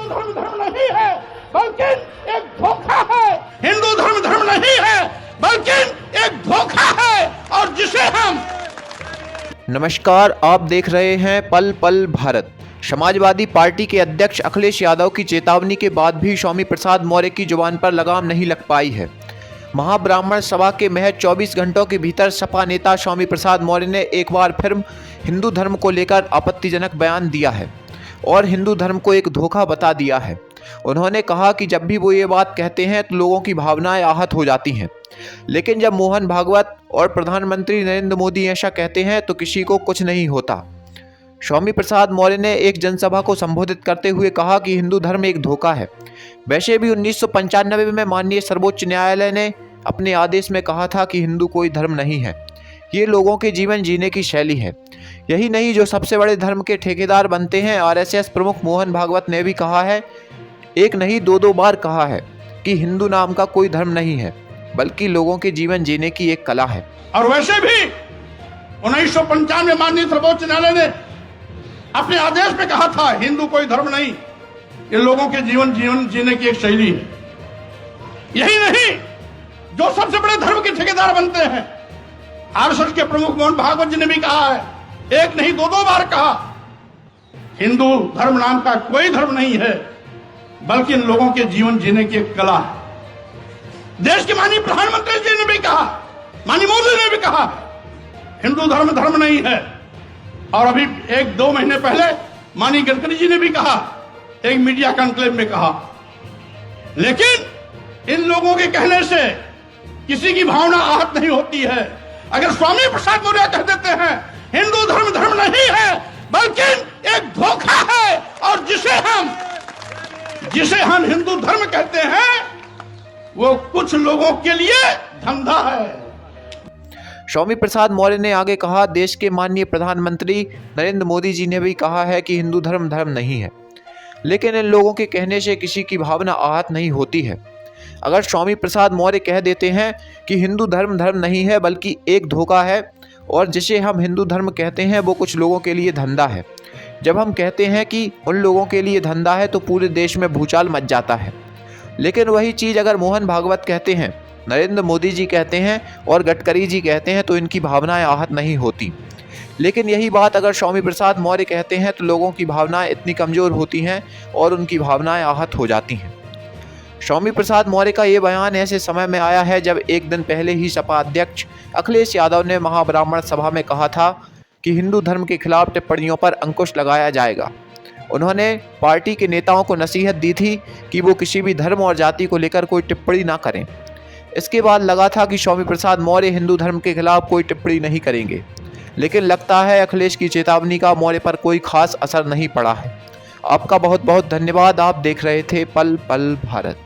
धर्म धर्म नहीं है बल्कि एक धोखा है। हिंदू धर्म धर्म नहीं है बल्कि एक धोखा है और जिसे हम। नमस्कार, आप देख रहे हैं पल पल भारत। समाजवादी पार्टी के अध्यक्ष अखिलेश यादव की चेतावनी के बाद भी स्वामी प्रसाद मौर्य की जुबान पर लगाम नहीं लग पाई है। महाब्राह्मण सभा के महज 24 घंटों के भीतर सपा नेता स्वामी प्रसाद मौर्य ने एक बार फिर हिंदू धर्म को लेकर आपत्तिजनक बयान दिया है और हिंदू धर्म को एक धोखा बता दिया है। उन्होंने कहा कि जब भी वो ये बात कहते हैं तो लोगों की भावनाएं आहत हो जाती हैं, लेकिन जब मोहन भागवत और प्रधानमंत्री नरेंद्र मोदी ऐसा कहते हैं तो किसी को कुछ नहीं होता। स्वामी प्रसाद मौर्य ने एक जनसभा को संबोधित करते हुए कहा कि हिंदू धर्म एक धोखा है। वैसे भी 1995 में माननीय सर्वोच्च न्यायालय ने अपने आदेश में कहा था कि हिंदू कोई धर्म नहीं है, ये लोगों के जीवन जीने की शैली है। यही नहीं, जो सबसे बड़े धर्म के ठेकेदार बनते हैं, आरएसएस प्रमुख मोहन भागवत ने भी कहा है, एक नहीं दो बार कहा है कि हिंदू नाम का कोई धर्म नहीं है बल्कि लोगों के जीवन जीने की एक कला है। और वैसे भी 1995 में माननीय सर्वोच्च न्यायालय ने अपने आदेश में कहा था हिंदू कोई धर्म नहीं, ये लोगों के जीवन जीने की एक शैली है। यही नहीं, जो सबसे बड़े धर्म के ठेकेदार बनते हैं, आरएसएस के प्रमुख मोहन भागवत जी ने भी कहा है, एक नहीं दो बार कहा, हिंदू धर्म नाम का कोई धर्म नहीं है बल्कि इन लोगों के जीवन जीने की एक कला है। देश के माननीय प्रधानमंत्री जी ने भी कहा, माननीय मोदी ने भी कहा, हिंदू धर्म धर्म नहीं है। और अभी 1-2 महीने पहले माननीय गडकरी जी ने भी कहा, एक मीडिया कॉन्क्लेव में कहा। लेकिन इन लोगों के कहने से किसी की भावना आहत नहीं होती है। अगर स्वामी प्रसाद मौर्य कह देते हैं हिंदू धर्म धर्म नहीं है बल्कि एक धोखा है और जिसे हम हिंदू धर्म कहते हैं वो कुछ लोगों के लिए धंधा है। स्वामी प्रसाद मौर्य ने आगे कहा, देश के माननीय प्रधानमंत्री नरेंद्र मोदी जी ने भी कहा है कि हिंदू धर्म धर्म नहीं है, लेकिन इन लोगों के कहने से किसी की भावना आहत नहीं होती है। अगर स्वामी प्रसाद मौर्य कह देते हैं कि हिंदू धर्म धर्म नहीं है बल्कि एक धोखा है और जिसे हम हिंदू धर्म कहते हैं वो कुछ लोगों के लिए धंधा है, जब हम कहते हैं कि उन लोगों के लिए धंधा है तो पूरे देश में भूचाल मच जाता है। लेकिन वही चीज़ अगर मोहन भागवत कहते हैं, नरेंद्र मोदी जी कहते हैं और गडकरी जी कहते हैं तो इनकी भावनाएं आहत नहीं होती। लेकिन यही बात अगर स्वामी प्रसाद मौर्य कहते हैं तो लोगों की भावनाएं इतनी कमज़ोर होती हैं और उनकी भावनाएं आहत हो जाती हैं। स्वामी प्रसाद मौर्य का ये बयान ऐसे समय में आया है जब एक दिन पहले ही सपा अध्यक्ष अखिलेश यादव ने महाब्राह्मण सभा में कहा था कि हिंदू धर्म के खिलाफ टिप्पणियों पर अंकुश लगाया जाएगा। उन्होंने पार्टी के नेताओं को नसीहत दी थी कि वो किसी भी धर्म और जाति को लेकर कोई टिप्पणी ना करें। इसके बाद लगा था कि स्वामी प्रसाद मौर्य हिंदू धर्म के खिलाफ कोई टिप्पणी नहीं करेंगे, लेकिन लगता है अखिलेश की चेतावनी का मौर्य पर कोई खास असर नहीं पड़ा है। आपका बहुत बहुत धन्यवाद। आप देख रहे थे पल पल भारत।